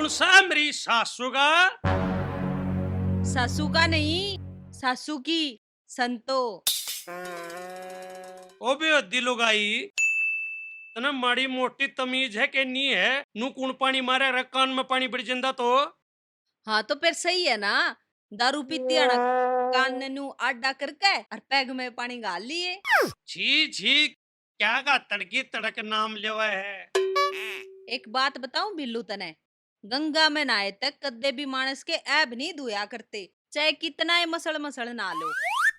कौन सा मेरी सासू का? सासू का नहीं, सासू की, संतो। ओ बे हद्दी लुगाई, तने माड़ी मोटी तमीज है कि नहीं है? नू कौन पानी मारे रे कान में पानी पड़ जिंदा तो? हाँ तो फिर सही है ना, दारू पीती है ना, कान नू आडा करके और पैग में पानी गाल लिए। छी छी, क्या का तड़की तड़क नाम लेवा है? एक बात बताऊं बिल्लू तने, गंगा में नहाए तक कद्दे भी मानस के ऐब नहीं धोया करते, चाहे कितना ही मसड़ मसड़ ना लो।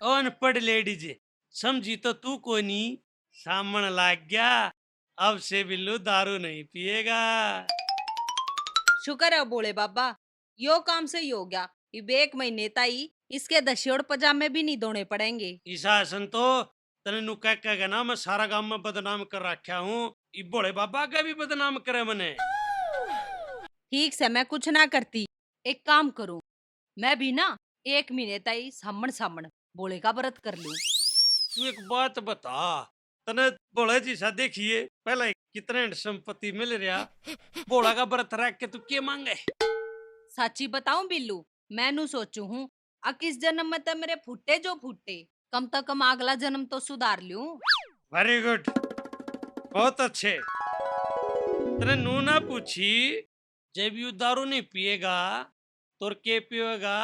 अनपढ़ लेडीज समझी तो तू को नहीं, सामन लाग गया। अब से बिल्लू दारू नहीं पिएगा। शुक्र है बोले बाबा, यो काम से ही हो गया। अब 1 महीने ताई इसके दशियोड़ पजामे भी नहीं धोने पड़ेंगे। ईसा संतो, तने नु कह ना मैं सारा गांव में बदनाम कर रखा हूँ। ई बोले बाबा का भी बदनाम करे मने। ठीक से मैं कुछ ना करती, एक काम करूं, मैं भी ना 1 महीने ताई सामन सामन बोले का व्रत कर लूं। तू एक बात बता, तने बोले जी सा देखिए पहले कितने संपत्ति मिल रहा, बोला का व्रत रख के तू क्या मांगे? साची बताऊं बिल्लू, मैं नू सोचू हूँ, किस जन्म में तो मेरे फुटे जो फुटे, कम तो कम अगला जन्म तो सुधार लूं। वेरी गुड, बहुत अच्छे। तने नू ना पूछी, जब यू दारू नहीं पिएगा तो के पिएगा?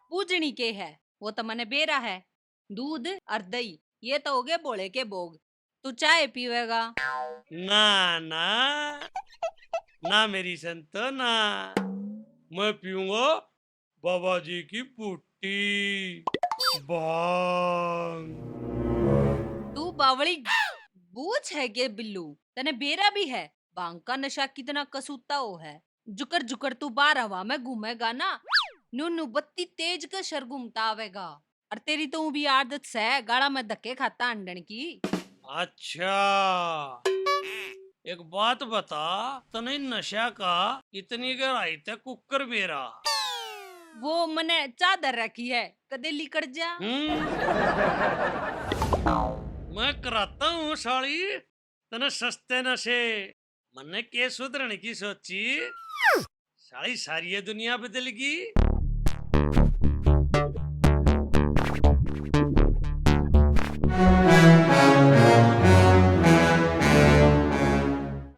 पूजनी के है, वो तो मने बेरा है, दूध और दही, ये तो हो गए बोले के भोग। तू चाय पीवेगा? ना ना ना मेरी संतो ना, मैं पीऊंगा बाबा जी की पुट्टी भांग। तू बावली बूझ है के बिल्लू, तने बेरा भी है, भांग का नशा कितना कसूता हो है। जुकर जुकर तू बार हवा में घूमेगा ना, नू नू बत्ती तेज का शर घूमता आवेगा। और तेरी तो भी आदत से गाड़ा में धक्के खाता अंडन की। अच्छा, एक बात बता, तने नशा का इतनी गहराई तक कुकर बेरा? वो मने चादर रखी है, कदे लिकड़ जा। मैं कराता हूँ साली, तने सस्ते नशे। मन्ने के सुधरने की सोची, साली सारी ये दुनिया बदलगी।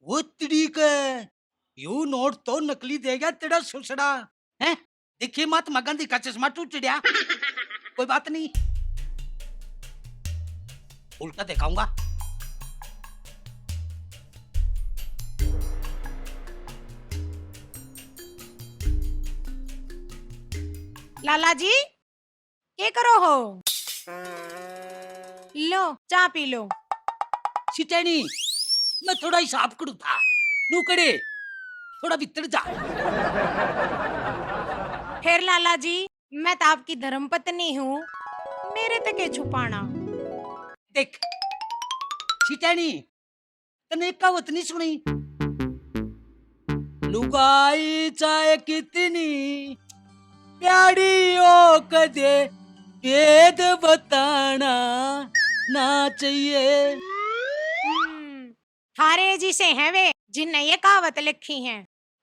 वो तिड़ी का यू नोट तो नकली देगा तेरा सुसड़ा है। देखिए महात्मा गांधी का चश्मा टूट गया, कोई बात नहीं, उल्टा दिखाऊंगा। लाला जी क्या करो हो? लो चाय पी लो। सिटेनी, मैं थोड़ा हिसाब करू था, नू करे थोड़ा भीतर जा। फिर लाला जी, मैं तो आपकी धर्म पत्नी हूँ, मेरे तक के छुपाना। देख सिटेनी, तने कहावत नहीं सुनी, लुगाई चाहे कितनी प्यारी हो कदे भेद बताना ना चाहिए। थारे जी से हैं वे जिनने ये कहावत लिखी है।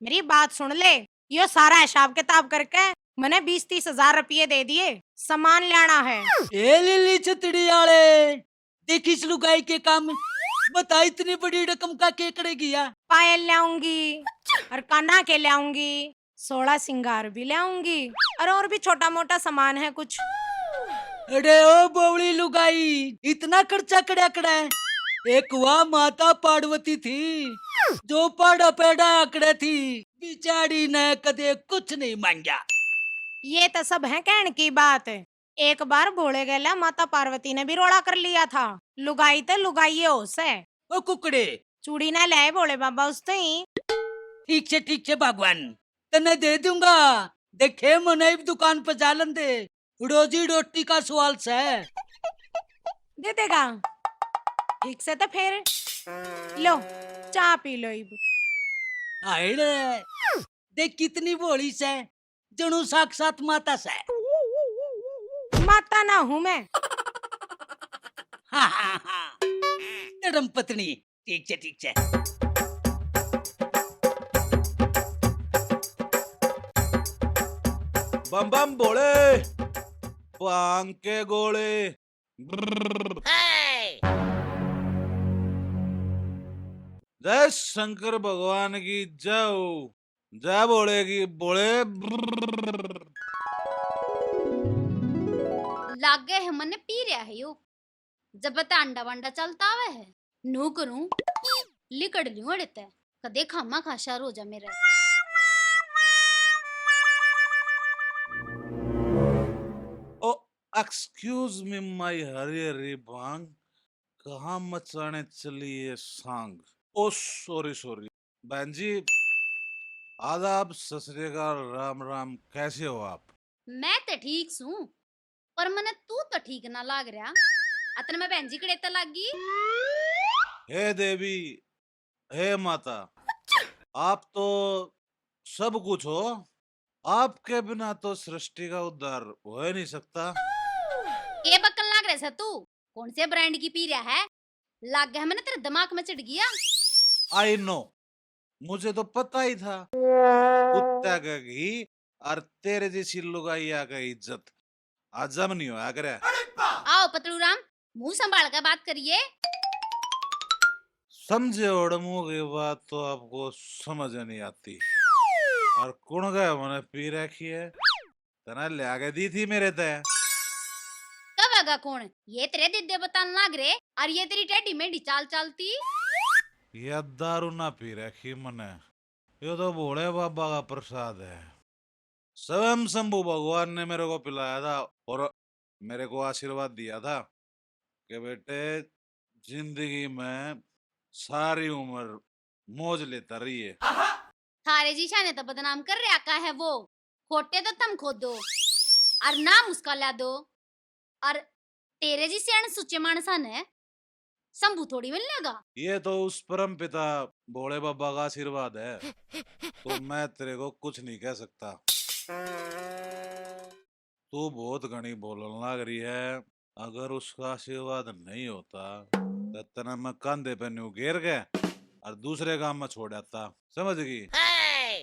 मेरी बात सुन ले, यो सारा हिसाब किताब करके मैंने 20-30 हजार रुपये दे दिए, सामान लाना है। ए लिली छतड़ी आले, देखी इस लुगाई के काम, बता इतनी बड़ी रकम का के करेगी या? पायल लाऊंगी और काना के लाऊंगी, 16 सिंगार भी लाऊंगी, और भी छोटा मोटा सामान है कुछ। अरे ओ बवड़ी लुगाई, इतना खर्चा कड़ा कड़ा है। एक वह माता पार्वती थी जो पड़ा पेड़ा आकड़े थी, बिचारी ने कदे कुछ नहीं मांगा। ये तो सब है कहने की बात। एक बार भोले गला माता पार्वती ने भी रोड़ा कर लिया था, लुगाई तो लुगाई हो से। ओ कुकड़े, चूड़ी ना लाए भोले बाबा उस ही। ठीक छे भगवान, तने दे दूंगा। देखे मने दुकान पर जालन दे, रोजी रोटी का सवाल से। दे देगा ठीक से तो फिर लो चाय पी लो। इब आइले देख कितनी भोली से, जणु साक्षात माता से। माता ना हूँ मैं। हाँ हाँ हाँ, धर्म पत्नी, ठीक छे। बम बम बोले भांग के गोले। जय शंकर भगवान की जय हो। जय बोले की बोले। लागे है मने पी रहा है यो। जब बता अंडा वंडा चलता आवे है नू करूं लिकड़ लियो अड़ते कदे खामा खाशा रोजा मेरा। ओ excuse me my Hari Hari भांग, कहाँ मचाने चली है सांग। ओ सॉरी सॉरी बहन जी, आदाब सत श्री अकाल राम राम, कैसे हो आप? मैं तो ठीक सू पर मने तू तो ठीक ना लाग रहा। अतन मैं बहन जी कड़े तो लागी। हे देवी, हे माता, आप तो सब कुछ हो, आपके बिना तो सृष्टि का उद्धार हो ही नहीं सकता। के बक्कल लाग रहा है तू? कौन से ब्रांड की पी रहा है? लाग गया मैंने तेरे दिमाग में चढ़ गया। आई नो, मुझे तो पता ही था। कुत्ता का घी और तेरे जैसी लुगाइया का इज्जत हजम नहीं होया करे। आओ पतलू राम, मुंह संभाल कर बात करिए। समझे और मुंह की बात तो आपको समझ नहीं आती। और कौन गया मैंने पी रखी है, तना ले आके दी थी मेरे तय। कब आगा कौन? ये तेरे दिद्दे बतान लाग रहे और ये तेरी टेढ़ी मेढ़ी चाल चलती। ये दारू ना पी रखी मैंने, ये तो भोले बाबा का प्रसाद है। स्वयं शंभु भगवान ने मेरे को पिलाया था और मेरे को आशीर्वाद दिया था कि बेटे जिंदगी में सारी उम्र मौज लेता रहिए। थारे जीशा ने तो बदनाम कर रहा का है वो। खोटे तो तुम खोदो और नाम उसका ला दो। और तेरे जी सियाने सुच्चे मानसा ने शंभू थोड़ी मिलनेगा। ये तो उस परम पिता भोले बाबा का आशीर्वाद है, तो मैं तेरे को कुछ नहीं कह सकता। तू बहुत घनी बोलने लग रही है। अगर उसका आशीर्वाद नहीं होता तो तना मैं कंधे पे न्यू घेर के और दूसरे काम में छोड़ आता, समझ गई?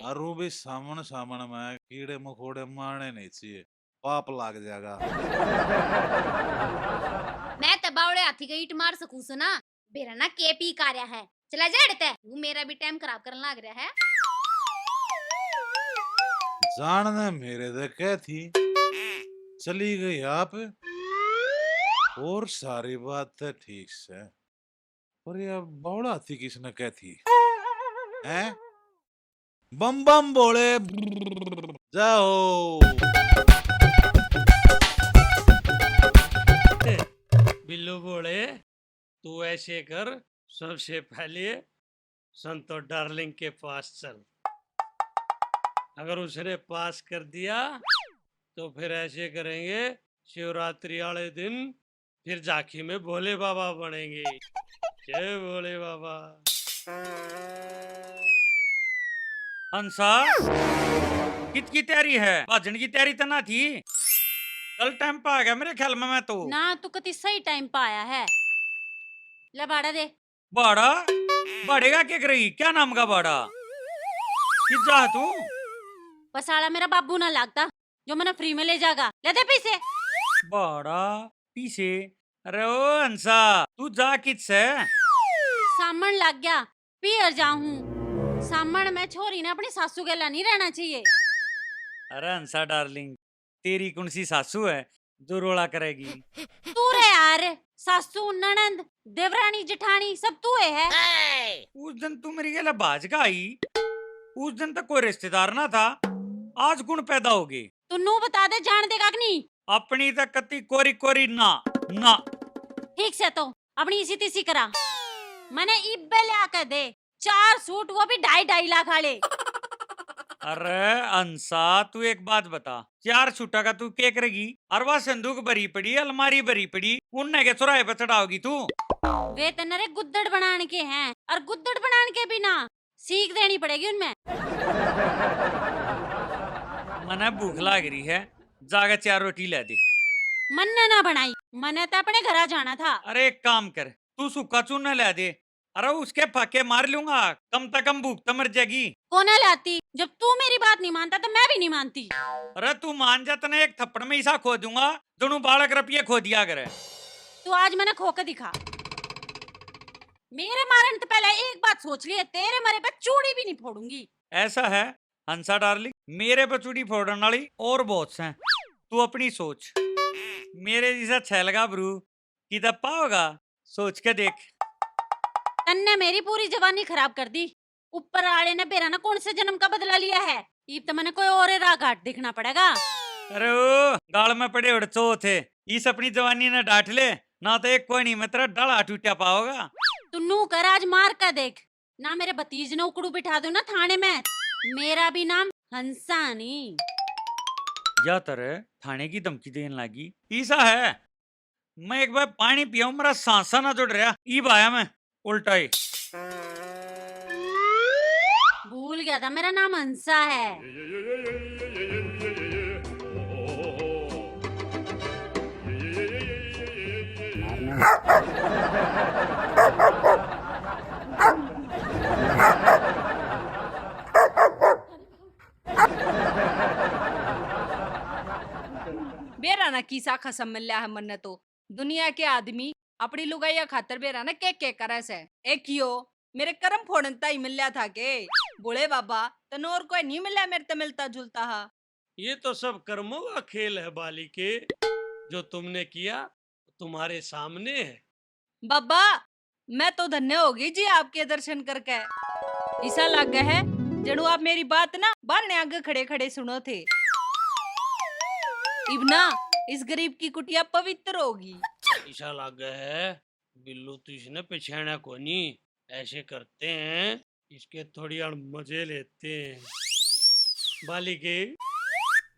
और वो भी सामने सामने में कीड़े मकोड़े मारने नहीं चाहिए, पाप लाग जाएगा। मैं तो बावड़े हाथी का ईट मार सकूं सुना। बेरा ना के पी कार्या है। चला जा हटते, वो मेरा भी टाइम खराब करने लग रहा है। जानने मेरे दे क्या थी, चली गई आप और सारी बात है ठीक से, पर यह बौड़ा थी किसने क्या थी हैं? बम बम बोले जाओ। बिल्लू बोले तू ऐसे कर, सबसे पहले संतो डार्लिंग के पास चल। अगर उसने पास कर दिया तो फिर ऐसे करेंगे, शिवरात्रि वाले दिन फिर झांकी में भोले बाबा बनेंगे। जय भोले बाबा। हंसा कित की तैयारी है? भाजन की तैयारी तो ना थी, कल टाइम पे आ गया मेरे ख्याल में। मैं तो ना तू कति सही टाइम पे आया है। ले बाड़ा दे। बाड़ा बढ़ेगा क्या करेगी? क्या नाम का बाड़ा? किस जा तू? पसाड़ा मेरा बाबू ना लागता जो मैंने फ्री में ले जागा। ले दे पैसे। बाड़ा पीछे? अरे ओ हंसा, तू जा किस है? सामन लग गया पियर जाऊं। सामन में छोरी ने अपनी सासू के नहीं रहना चाहिए। अरे हंसा डार्लिंग, तेरी कौन सी सासू है जो रोड़ा करेगी? तू रे यार, सासू ननंद देवरानी जेठानी सब तू है। उस दिन तू मेरी गला बाज का आई, उस दिन तक कोई रिश्तेदार ना था, आज गुण पैदा हो गए। तू नू बता दे, जान देगा कि नहीं? अपनी तक कति कोरी कोरी ना ना। ठीक से तो अपनी इसी तीसी करा। मैंने इब्बे ले आकर दे 4 सूट, वो भी 2.5 लाख वाले। अरे अंसा, तू एक बात बता, 4 छूटा का तू क्या करेगी? और वह संदूक भरी पड़ी, अलमारी भरी पड़ी, उनने के चुराहे पे चढ़ाओगी तू? वे तनरे गुद्दड़ बनाने के हैं, और गुद्दड़ बनाने के बिना सीख देनी पड़ेगी उनमें। मने भूख लाग रही है, जाके 4 रोटी ले दे। मन्ने ना बनाई, मने तो अपने घर जाना था। अरे एक काम कर, तू सूखा चूना ले दे, अरे उसके फाके मार लूंगा, कम से कम भूख तो मर जाएगी। कोने लाती, जब तू मेरी बात नहीं मानता तो मैं भी नहीं मानती। अरे तू मान जा, तने एक थप्पड़ में ऐसा खो दूंगा दोनों 12 रुपये खो दिया करे। तू आज मैंने खो के दिखा। मेरे मारने तो पहले एक बात सोच ली है, तेरे मरे पे चूड़ी भी नहीं फोड़ूंगी। ऐसा है हंसा डार्लिंग, मेरे पे चूड़ी फोड़ने वाली और बहुत से हैं, तू अपनी सोच। मेरे जैसा छैलगा ब्रू की दप्पा होगा, सोच के देख। तन्ने मेरी पूरी जवानी खराब कर दी। ऊपर वाले ने बेरा ना कौन से जन्म का बदला लिया है। ये तो मैंने कोई और राह घाट देखना पड़ेगा। अरे ओ गाल में पड़े उड़चो थे, इस अपनी जवानी ने डांट ले ना, तो एक कोई नहीं मैं तेरा डला टूटा पाओगा। तू नू कर आज मार कर देख ना, मेरे भतीज ने उकड़ू बिठा दू ना थाने में। मेरा भी नाम हंसा नहीं। या तरह थाने की धमकी देने लगी। ईसा है मैं एक बार पानी पियाऊं, मेरा सांसा ना जुड़ रहा, ई आया मैं उल्टा ही। भूल गया था मेरा नाम हंसा है। बेराना कीसा खसम मिल्या है मन्ने तो। दुनिया के आदमी अपनी लुगाइया खातर बेराना के करे से। एक यो मेरे कर्म फोड़न ताई मिल्या था के बोले बाबा तन और कोई नहीं मिला मेरे ते मिलता जुलता हा। ये तो सब कर्मों का खेल है बालिके, जो तुमने किया तुम्हारे सामने है। बाबा मैं तो धन्य होगी जी आपके दर्शन करके। ऐसा लग है जड़ू आप मेरी बात ना बारने आगे खड़े खड़े सुनो थे। इबना इस गरीब की कुटिया पवित्र होगी। ऐसा लग है बिल्लू तो इसने पिछाना को नहीं, ऐसे करते हैं इसके थोड़ी और मजे लेते हैं। बालिके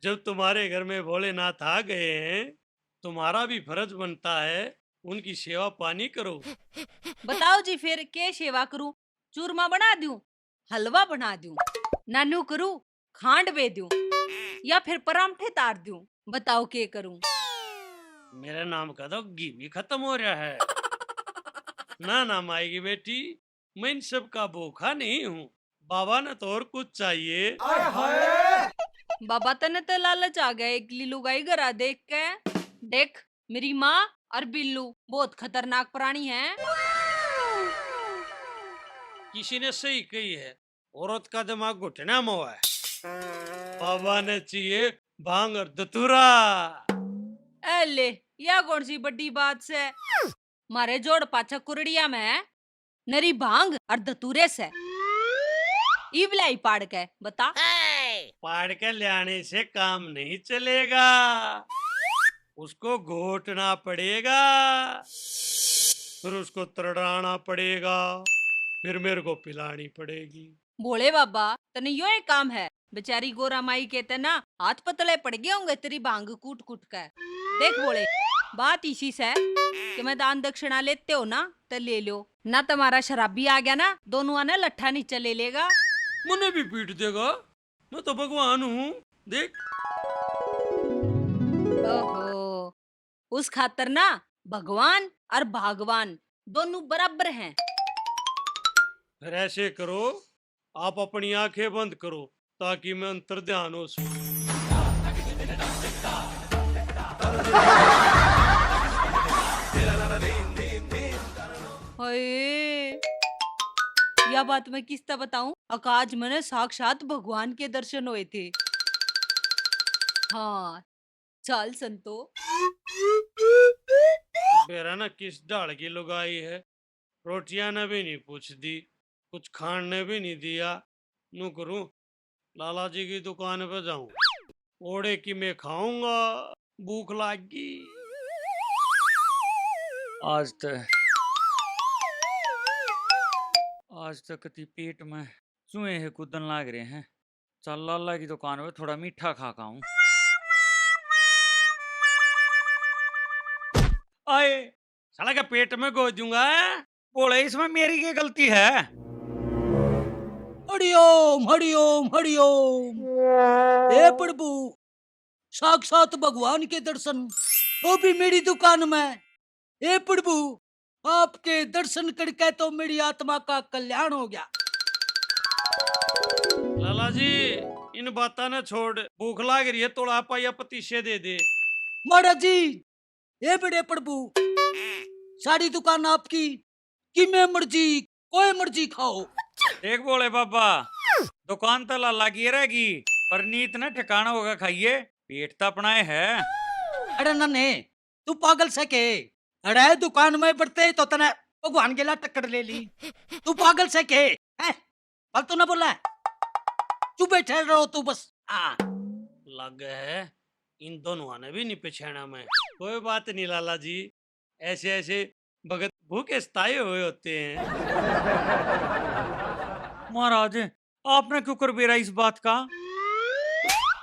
जब तुम्हारे घर में भोलेनाथ आ गए हैं, तुम्हारा भी फर्ज बनता है उनकी सेवा पानी करो। बताओ जी फिर के सेवा करूं? चूरमा बना दूं, हलवा बना दूं, नानू करूं, खांड बे दूं या फिर परांठे तार दूं? बताओ के करूं? मेरे नाम का तो घी भी खत्म हो रहा है। ना ना माएगी बेटी, मैं इन सब का भूखा नहीं हूँ। बाबा ने तो और कुछ चाहिए। बाबा तने तो लालच आ गया एक लुगाई गरा देख के। देख मेरी माँ और बिल्लू बहुत खतरनाक प्राणी हैं। किसी ने सही कही है, औरत का दिमाग घुटना में हुआ है। बाबा ने चाहिए भांग और धतूरा। ले या कौन सी बड़ी बात से? मारे जोड़ पाछा कुरड़िया में नरी भांग और धतूरे से इवलाई पाड़ के बता। पाड़ के लाने से काम नहीं चलेगा, उसको घोटना पड़ेगा, फिर उसको तरड़ाना पड़ेगा, फिर मेरे को पिलानी पड़ेगी। बोले बाबा तने यो एक काम है। बेचारी गोरा माई कहते ना हाथ पतले पड़ गए होंगे तेरी भांग कूट कूट कर। देख बोले बात इसी से कि मैं दान दक्षिणा लेते हो ना तो ले लो, ना तुम्हारा शराबी आ गया ना दोनों आने लट्ठा नीचे ले लेगा। मुझे भी पीट देगा, मैं तो भगवान हूँ। देख ओहो उस खातर ना भगवान और भगवान दोनों बराबर हैं। फिर ऐसे करो, आप अपनी आंखें बंद करो ताकि मैं अंतर ध्यान हो सकूं। हाय यह बात मैं किसता बताऊं? आज मैंने साक्षात भगवान के दर्शन हुए थे। हाँ चल संतो। मेरा ना किस डाल की लुगाई है, रोटियां ने भी नहीं पूछ दी, कुछ खान ने भी नहीं दिया। नू करूं लाला जी की दुकान पे जाऊं, ओड़े की मैं खाऊंगा, भूख लागी। आज तक कति पेट में चूहे है कूदन लाग रहे हैं। चल लाला की दुकान में थोड़ा मीठा खा खाऊं। आए साला का पेट में गोद दूंगा। बोले इसमें मेरी क्या गलती है? हरिओम हरिओम हरिओम। हे प्रभु साक्षात भगवान के दर्शन, वो भी मेरी दुकान में। हे प्रभु आपके दर्शन करके तो मेरी आत्मा का कल्याण हो गया। लाला जी इन बातों ने छोड़, भूख लाग रही है, थोड़ा पाया पतीसे दे दे। महाराज जी, ये बड़े प्रभु, सारी दुकान आपकी, कि मैं मर्जी कोई मर्जी खाओ। देख बोले बाबा, दुकान तो लाला की रहेगी, पर नीत न ठिकाना होगा खाइए, पेट तो अपना ही है। अरे नन्हे, तू पागल से के? अरे दुकान में बढ़ते ही तो तने भगवान के ला टक्कर ले ली। तू पागल से के? हैं? फालतू ना बोला, तू बैठे रहो तू बस। हाँ, लग है इन दोनों ने भी नहीं पछाना में। कोई बात नहीं लाला जी, ऐसे ऐसे भगत भूखे स्थायी हुए होते हैं। महाराज आपने क्यों कर बेरा इस बात का?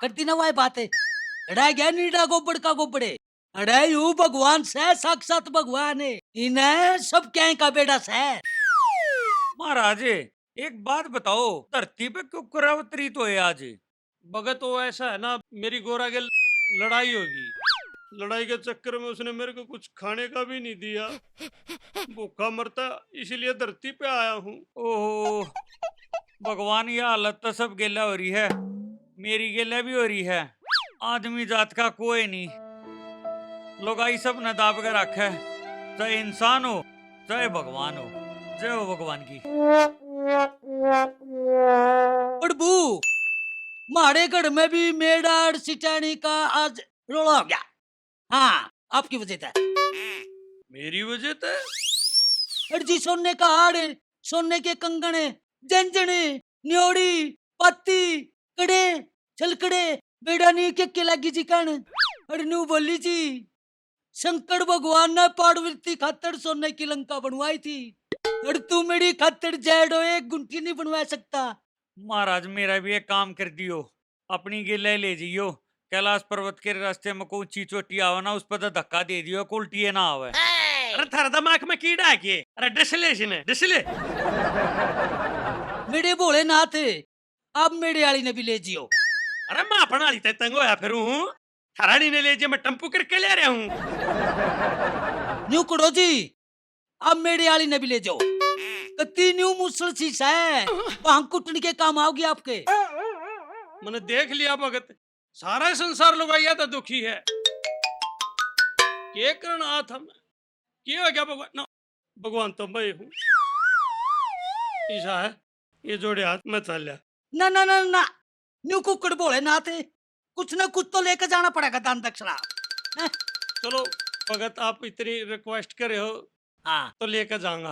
करती ना वह बात है। अरे गया नीडा गोबड़ का गोबड़े, अरे यू भगवान से साक्षात भगवान है, इन्हें सब क्या का बेटा से। महाराज एक बात बताओ, धरती पे क्यों करावतरी तो है आज? भगत वो ऐसा है ना, मेरी गोरा के लड़ाई होगी, लड़ाई के चक्कर में उसने मेरे को कुछ खाने का भी नहीं दिया, भूखा मरता, इसीलिए धरती पे आया हूँ। ओहो भगवान, ये हालत तो सब गेला हो रही है, मेरी गेला भी हो रही है। आदमी जात का कोई नहीं, लोग आई सब न दाब कर रखा है, चाहे इंसान हो चाहे भगवान हो। जय हो भगवान की। प्रभु, मारे घर में भी मेड़ा और सिटानी का आज रोड़ा हो गया। हाँ, आपकी वजह से। मेरी वजह से? अरे जी, सोने का हार है, सोने के कंगन, झंझने, न्योड़ी, पत्ती, कड़े, छलकड़े, बेड़ा नहीं के लगी जी कण। अरे न्यू बोली जी, शंकर भगवान ने पार्वती खातर सोने की लंका बनवाई थी, अरे तू मेरी खातर जेडो एक गुंठी नहीं बनवा सकता। महाराज मेरा भी एक काम कर दियो, अपनी गिले ले जियो, कैलाश पर्वत के रास्ते में कोई ऊंची चोटी आवे ना, उस पर तो धक्का दे दियो, उल्टी ना आवे। अरे थारा दिमाग में कीड़ा है के? अरे डसले इसने, डसले। मेरे भोलेनाथ, अब मेरे वाली ने भी ले जियो। अरे मैं अपना वाली तंग होया फिर हूँ, थारानी ने ले जे मैं टम्पू करके ले रहा हूँ। न्यू करो जी, अब मेरे वाली ने भी ले जाओ। कत्ती न्यू मुसल शीश है, वहां कुटने के काम आओगी आपके। मैंने देख लिया भगत, सारा संसार लुगाइया तो दुखी है, के करना था मैं, के हो गया भगवान? ना, भगवान तो मैं हूँ। ईशा है, ये जोड़े हाथ में चल लिया। ना ना ना ना, न्यू कुकड़ भोलेनाथ, कुछ ना कुछ तो लेकर जाना पड़ेगा दान दक्षिणा। चलो भगत, आप इतनी रिक्वेस्ट करे हो हाँ तो लेकर जाऊंगा।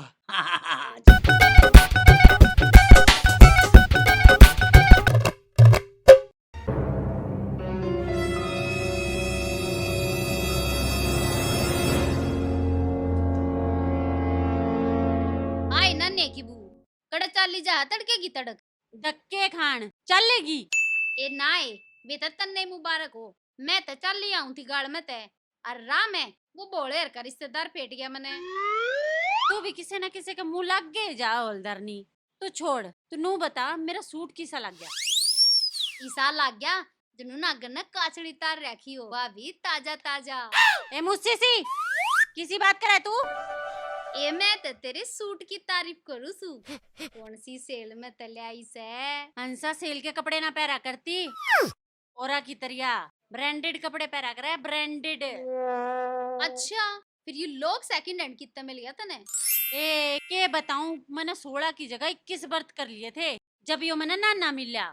आए नन्हे की बू, कड़क चाली जा तड़के की तड़क। धक्के खान चलेगी। ए नाए, वे तो तन्ने मुबारक हो, मैं तो चल ही आऊं थी गाड़ में ते, और राम है वो बोले का रिश्तेदार फेट गया मने। तू भी किसी न किसी के मुंह लग गए जा हवलदारनी। तू छोड़, तू नू बता मेरा सूट किसा लग गया? ईसा लग गया जनू नागर ने काचड़ी तार रखी हो, भाभी ताजा ताजा। ए मुझसे सी किसी बात करे तू? ए मैं तो तेरे सूट की तारीफ करूँ सू, कौन सी सेल में तल्याई से। हंसा सेल के कपड़े ना पहरा करती, औरा की तरिया ब्रांडेड कपड़े पहरा करे, ब्रांडेड। अच्छा, फिर ये लोग सेकंड हैंड कितना मिल गया तने? ए के बताऊं, मैंने 16 की जगह 21 बर्थ कर लिए थे, जब यो मैंने ना मिला।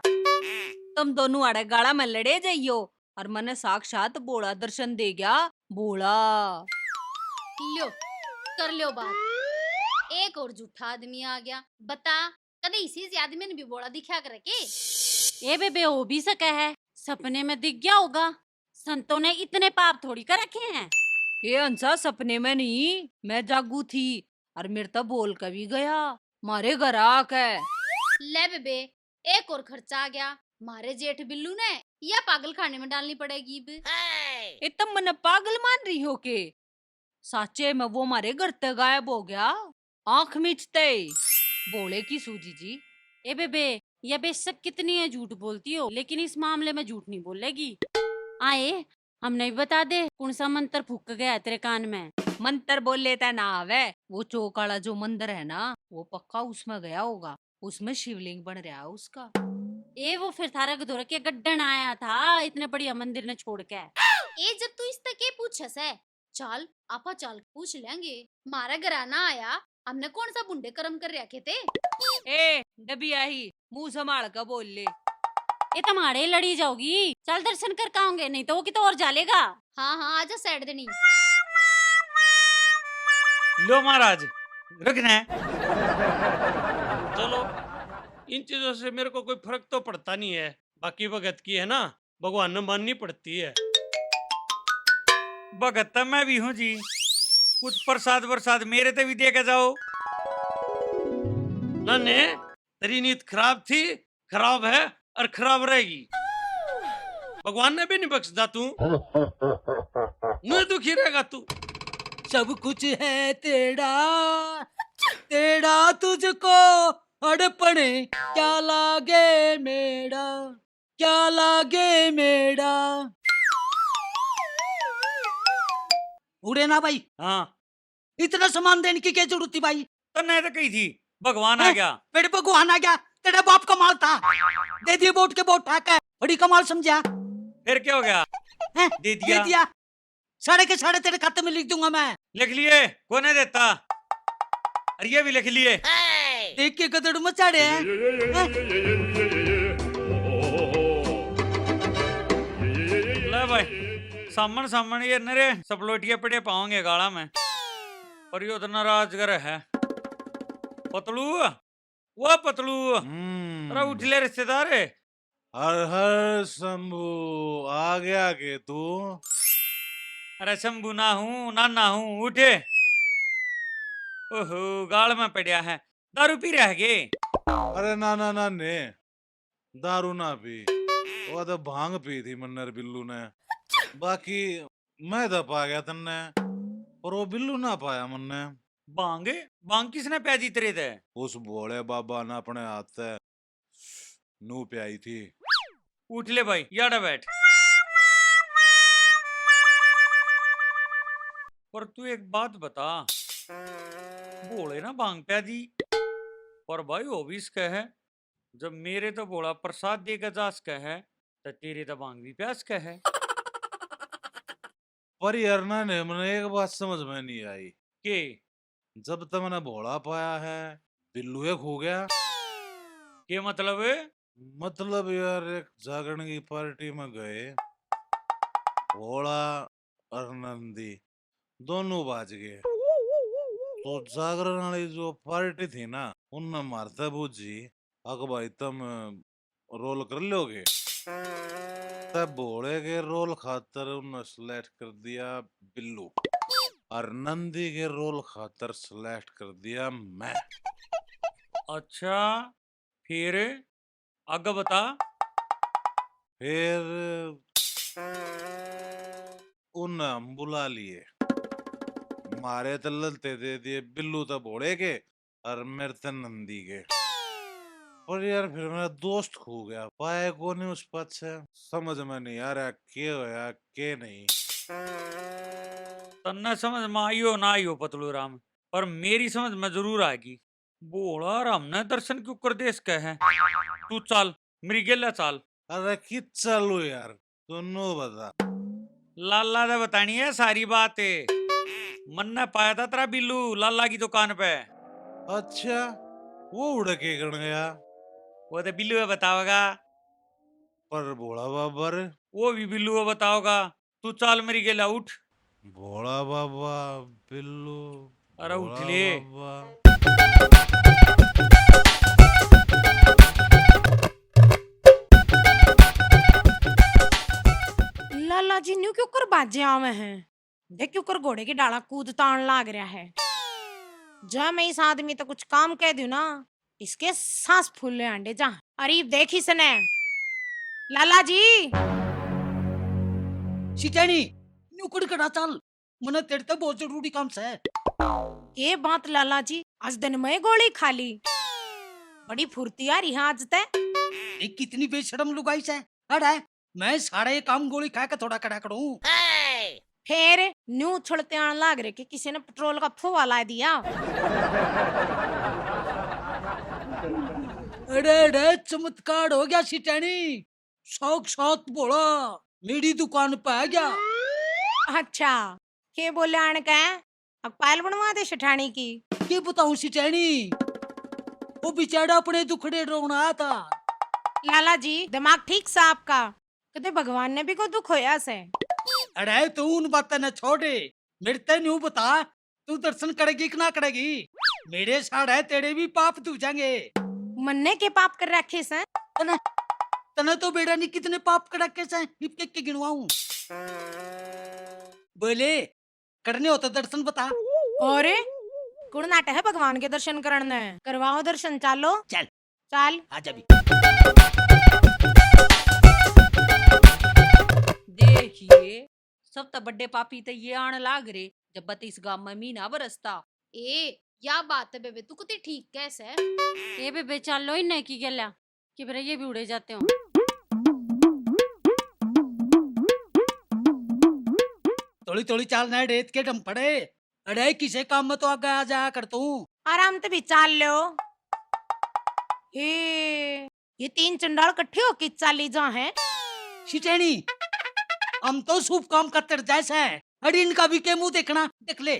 तुम दोनों आड़े गाड़ा में लड़े जाइयो, और मैंने साक्षात बोला दर्शन दे गया, बोला। लो कर लो बात। एक और झूठा आदमी आ गया, बता कदे इसी से आदमी ने भी बोला दिखा करे के? ए बेबे हो भी सका है, सपने में दिख गया होगा, संतों ने इतने पाप थोड़ी कर रखे हैं। ये अंसा सपने में नहीं, मैं जागू थी, और मेरे तो बोल कभी गया, मारे ग्राहक है। ले बेबे, एक और खर्चा आ गया, मारे जेठ बिल्लू ने या पागल खाने में डालनी पड़ेगी। तुम मन पागल मान रही हो के? साचे में वो मारे घर तक गायब हो गया, आंख मिचते बोले की सूजी जी। ए बेबे, ये बेशक कितनी है झूठ बोलती हो, लेकिन इस मामले में झूठ नहीं बोलेगी। आए हम नहीं बता दे कौन सा मंत्र फूक गया तेरे कान में। मंत्र बोल लेता ना आवे। वो चौक वाला जो मंदिर है ना, वो पक्का उसमें गया होगा। उसमें शिवलिंग बन रहा है उसका। ए वो फिर थारा धोरा के गड्ढन आया था इतने बढ़िया मंदिर ने छोड़ के। ए जब तू इस तक के पूछस है, चल आपा चल पूछ लेंगे। मारा घराना आया, हमने कौन सा बुंडे कर्म कर रखे थे। ए डबिया ही मुंह संभाल कर बोल ले। ये तुम्हारे लड़ी जाओगी, चल दर्शन कर काओगे, नहीं तो वो कितो और जालेगा। हाँ हाँ आजा साइड देनी। लो महाराज रखना है। चलो, इन चीजों से मेरे को कोई फर्क तो पड़ता नहीं है। बाकी भगत की है ना, भगवान ने माननी पड़ती है। भगत तो मैं भी हूँ जी, कुछ प्रसाद वरसाद मेरे ते भी दे के जाओ। नन्हे, तेरी नीयत खराब थी, खराब है और खराब रहेगी। भगवान ने भी नहीं बख्शदा तू, नु दुखी रहेगा तू। सब कुछ है तेरा, तेरा तुझको अड़पणे क्या लागे मेरा, क्या लागे मेरा। उड़े ना भाई, हाँ इतना सामान देने की क्या जरूरत थी भाई। तो नहीं तो कही थी, भगवान आ हैं? गया। मेरे भगवान आ गया, तेरा बाप कमाल था, दे दिए वोट के वोट ठाका, बड़ी कमाल समझा। फिर क्या हो गया? हैं? दे दे दिया। दिया, साढ़े के साढ़े तेरे खाते में लिख दूंगा मैं। लिख लिए, कोने देता? अरे ये भी लिख लिए। देख के गदड़ मचाड़े हैं। हैं? ले भाई सामन सामन ये नरे सपलोटिया पड़े पाओगे गाला में। और ये तो नाराजगर है। पतलू, वो पतलू, अरे उठ ले रिश्तेदार। हर हर शंभू आ गया के तू? अरे शंभू ना हूँ नाना हूँ, उठे। ओहो गाल में पड़ा है, दारू पी रह गे। अरे ना ना ना ने दारू ना पी, वो तो भांग पी थी मन्नर बिल्लू ने। बाकी मैं तो पा गया तन्ने, पर वो बिल्लू ना पाया मन्ने। बांग बांग किसने प्याजी तेरे थे? उस भोले बाबा ने अपने हाथ से नू प्याई थी। उठ ले भाई, याड़ा बैठ। पर तू एक बात बता, भोले ना बांग प्याजी, पर भाई वो भी इसका है। जब मेरे तो भोला प्रसाद देकर जास का है, तो तेरे तो बांग भी प्यास का है। पर यार ना ने मैंने एक बात समझ में नहीं आई, के जब तक मैंने भोला पाया है बिल्लू एक हो गया। के मतलब? मतलब यार एक जागरण की पार्टी में गए, भोला और नंदी दोनों बाज गए। तो जागरण वाली जो पार्टी थी ना, उनने मारते बूझी अक भाई तुम रोल कर लोगे। तब भोले के रोल खातर उन्होंने सिलेक्ट कर दिया बिल्लू, और नंदी के रोल खातर सिलेक्ट कर दिया मैं। अच्छा फिर आगे बता। फिर उन्हें हम बुला लिए, मारे तो ललते दे दिए बिल्लू तो भोले के और मेरे तो नंदी के। और यार फिर मेरा दोस्त खो गया, पाया को नहीं उस पद से। समझ में नहीं आ रहा के होया के नहीं। तन्ने समझ में आइयो ना आइयो पतलू राम, पर मेरी समझ में जरूर आएगी। बोला राम ने दर्शन क्यों कर दे इसके है। तू चल मेरी गेला चल। अरे कि चलो यार, दोनों बता। लाला ने बतानी है सारी बात। मन ने पाया था तेरा बिल्लू लाला की दुकान पे। अच्छा वो उड़ के गण गया, वो तो बिल्लू है बताओगा। पर भोला बाबर वो भी बिल्लू है बताओगा। तू चल मेरी गेला उठ। भोला बाबा बिल्लू, अरे उठ भोला ले। बाबा। लाला जी न्यू क्यों कर बाजे आवे हैं, देख क्यों कर घोड़े की डाला कूद तान लाग रहा है। जब मैं इस आदमी तो कुछ काम कह दूं ना, इसके सांस फूले अंडे जा। अरे देख इसने, लाला जी सिटानी नुकड़ कड़ा चल, मने तेरे तो बहुत जरूरी काम से। ये बात लाला जी, आज दिन में गोली खा ली, बड़ी फुर्ती आ रही है आज ते। ये कितनी बेशरम लुगाई से। अरे मैं सारे काम गोली खा के थोड़ा कड़ा करूं। फिर न्यू उछलते आने लग रहे कि किसी ने पेट्रोल का फुवा ला दिया। अरे अरे चमत्कार हो गया सिटानी, साक्षात बोला मेरी दुकान पे आ गया। अच्छा, के बोले आने का है? अब पायल बनवा दे शठानी की। क्या बताऊं सिटानी, वो बेचारा अपने दुखड़े रोना आया था। लाला जी दिमाग ठीक सा आपका, कदे भगवान ने भी को दुख होया से। अरे तू उन बातें न छोड़े, मेरे ते न्यू बता, तू दर्शन करेगी कि ना करेगी? मेरे साथ है तेरे भी पाप धुल जाएंगे। मन्ने के पाप कर रखे से। तने तो बेड़ा नहीं कितने पाप कर रखे से, इतने के गिनवाऊं? बोले करने हो तो दर्शन बता। और कुड़ नाटे है भगवान के दर्शन करने, करवाओ दर्शन। चालो चल चल। आजा भी। देखिए सब तो बड़े पापी तो ये आने लाग रहे जब बत इस गांव में मीना बरसता। ए या बात है बेबे, तू कुछ ठीक कैसे है? ए बेबे चलो ही नहीं की गला कि बेरा ये भी उड़े जाते हो। थोड़ी थोड़ी चाल ना रेत के डम पड़े। अरे किसे काम में तो आगे आ जाया कर तू। आराम से भी चाल लो। ये तीन चंडाल इकट्ठे होके चाली जा हैं। सिटेनी हम तो शुभ काम करते जैसे हैं, अरे इनका भी के मुंह देखना देख ले।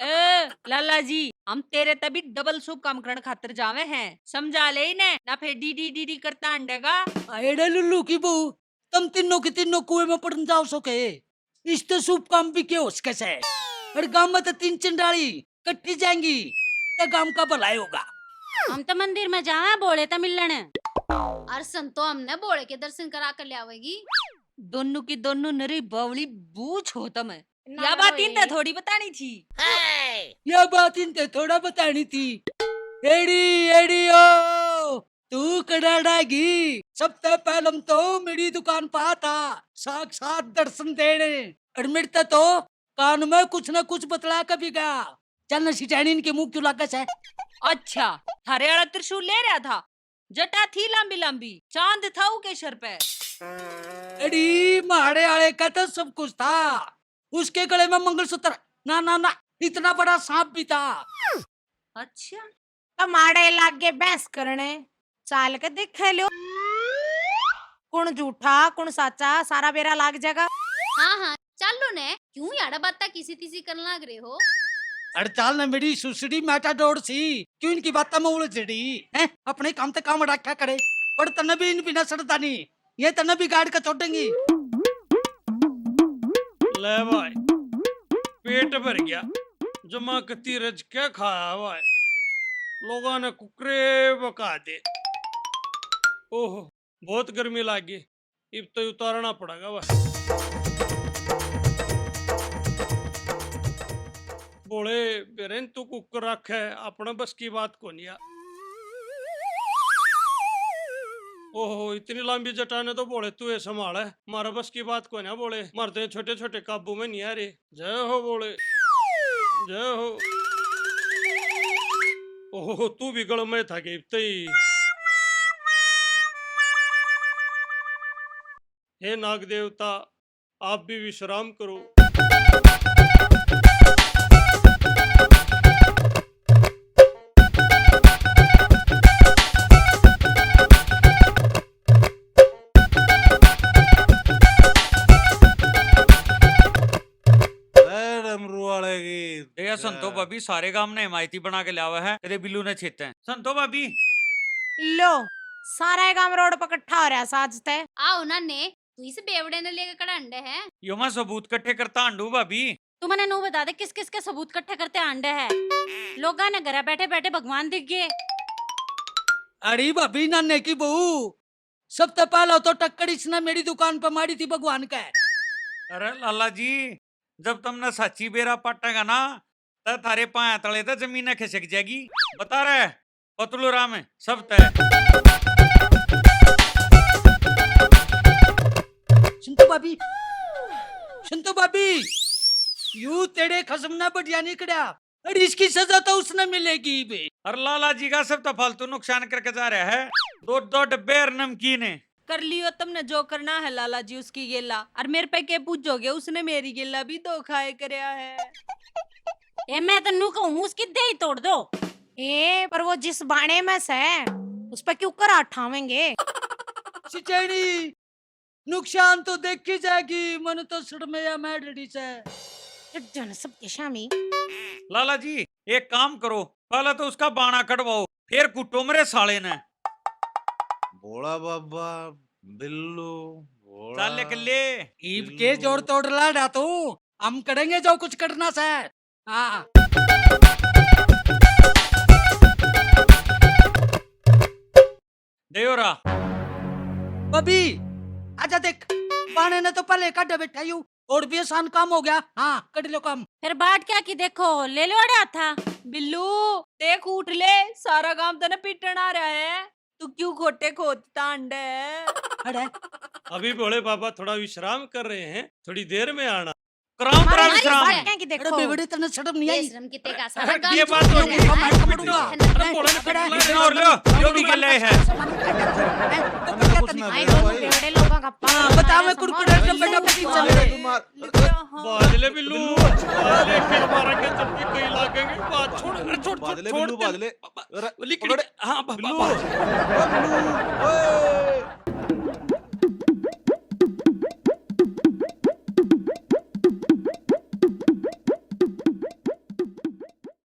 ए लाला जी हम तेरे तभी डबल शुभ काम करण खातिर जावे हैं, समझा ले इन्हें ना फिर डी डी डी डी करता अंडेगा। अरे लुल्लू की बहू, तुम तीनों के तीनों कुएं में पड़ जाओ सोके, इस तो शुभ काम भी क्यों कैसे? अरे गांव में तो तीन चंडाली कट्टी जाएंगी तो गांव का भलाई होगा। हम तो मंदिर में जावे बोले तो मिलने। और संतो हमने बोले के दर्शन करा कर ले आवेगी। दोनों की दोनों नरी बावली बूझ हो तम है। ना या बात रोए। इन थोड़ी बतानी थी। यह बात इनते थोड़ा बतानी थी। एड़ी एड़ी ओ तू कड़ाड़ागी, सबसे पहले तो मेरी दुकान पर था साक्षात दर्शन देने, और मेरे तो कान में कुछ न कुछ बतला कभी गया। चल न सिटानी इनके मुंह क्यों लगा है? अच्छा थारे वाला त्रिशूल ले रहा था, जटा थी लंबी लंबी, चांद था के सर पे। अरे मारे आले का तो सब कुछ था, उसके गले में मंगलसूत्र, ना ना ना इतना बड़ा सांप भी था। अच्छा कमाड़े लागे बहस करने, चाल के देख लो कौन झूठा कौन साचा, सारा बेरा लाग जाएगा। हाँ हाँ चलो ने, क्यों यार बात किसी तीसी करने लग रहे हो? अरे चाल न मेरी सुसड़ी मैटाडोर सी, क्यों इनकी बात में उलझड़ी हैं? अपने काम तक काम रखा करे, पर तने भी इन बिना सड़ता नहीं, ये तने भी गाड़ का छोड़ेंगी। ले भाई पेट भर गया, जमा कती रज के खाया भाई, लोगों ने कुकरे बका दे। ओहो बहुत गर्मी लगी, अब तो उतारना पड़ेगा भाई। बोले बेरेन तू कुकर रखे अपने बस की बात को नहीं। ओहो इतनी लंबी जटाने तो बोले तू ये संभाल है, मारा बस की बात को ना। बोले मरते छोटे छोटे काबू में नहीं आ रहे। जय हो बोले जय हो। ओहो तू भी गल में था कि तई। हे नाग देवता आप भी विश्राम करो। डमरू वाले की ये संतो भाभी सारे गांव ने हिमायती बना के लावा है, तेरे बिल्लू ने छेते हैं। संतो भाभी लो सारा काम रोड पर इकट्ठा हो रहा साजते। आओ ना ने, तू इस बेवड़े ने लेकर कड़ा अंडे है। यो मैं सबूत इकट्ठे करता अंडू भाभी। तू मैंने नू बता दे किस किस के सबूत इकट्ठे करते आंडे है। लोगा ने घर बैठे बैठे भगवान दिख गए। अरे भाभी नाने की बहू, सब तो पहला तो टक्कर इसने मेरी दुकान पर मारी थी भगवान का। अरे लाला जी जब तुमने सच्ची बेरा पाटेगा ना तब थारे पाया तले तो जमीन खिसक जाएगी। बता रहे पतलू राम है सब तय। सुनतो भाभी यू तेरे खसम ना बढ़िया नहीं करा, अरे इसकी सजा तो उसने मिलेगी बे। और लाला जी का सब तो फालतू नुकसान करके जा रहा है। दो दो डब्बे और नमकीन है, कर लियो तुमने जो करना है लाला जी उसकी गेला, और मेरे पे के पूछोगे, उसने मेरी गेला भी धोखाए करया है। ए मैं तो नू कहूँ उसकी दे ही तोड़ दो। ए पर वो जिस बाणे में से उस पे क्यों कर आठावेंगे। सिचैनी नुकसान तो देखी जाएगी, मन तो सड़मेया मैं डड़ी से। जन सबके शामी लाला जी एक काम करो, पहले तो उसका बाणा कटवाओ, फिर कुटो मेरे साले ने। भोला बाबा बिल्लू भोला चल लिख ले। ईब के जोड़ तोड़ लाड़ा तू, हम करेंगे जो कुछ करना से। हाँ देवरा बबी आजा देख, बाने ने तो पहले काटे बैठा यू, और भी आसान काम हो गया। हाँ कर लो काम। फिर बाट क्या की देखो ले लो अड़ा था। बिल्लू देख उठ ले, सारा काम तने पीटन आ रहा है, तू क्यों खोटे खोदता अंडे। अरे अभी भोले बाबा थोड़ा विश्राम कर रहे हैं, थोड़ी देर में आना। कराम करा हमारी विश्राम। बात बाट क्या की अरे देखो बेवड़ी तने शर्म नहीं आई। बेशरम कितने का अरे, सारा ये काम बात तो छोड़ नहीं, रहे हम हैं। ऐसा करूंगा। अरे भोले ने अरे, पीट लिया। और लो जो भी गले है। कुछ ना आई दे दोनों भाई। बेवड़े लोगों का हाँ, बता मैं कुरकुरे से बेटा पति चल रहे। बादले बिल्लू, बादले फिर मारेंगे जब भी कहीं लागेंगे। बात छोड़, अरे छोड़, बादले छोड़, बिल्लू छोड़, बादले। अरे, लिख, पकड़। हाँ, बिल्लू, ओ बिल्लू, ओए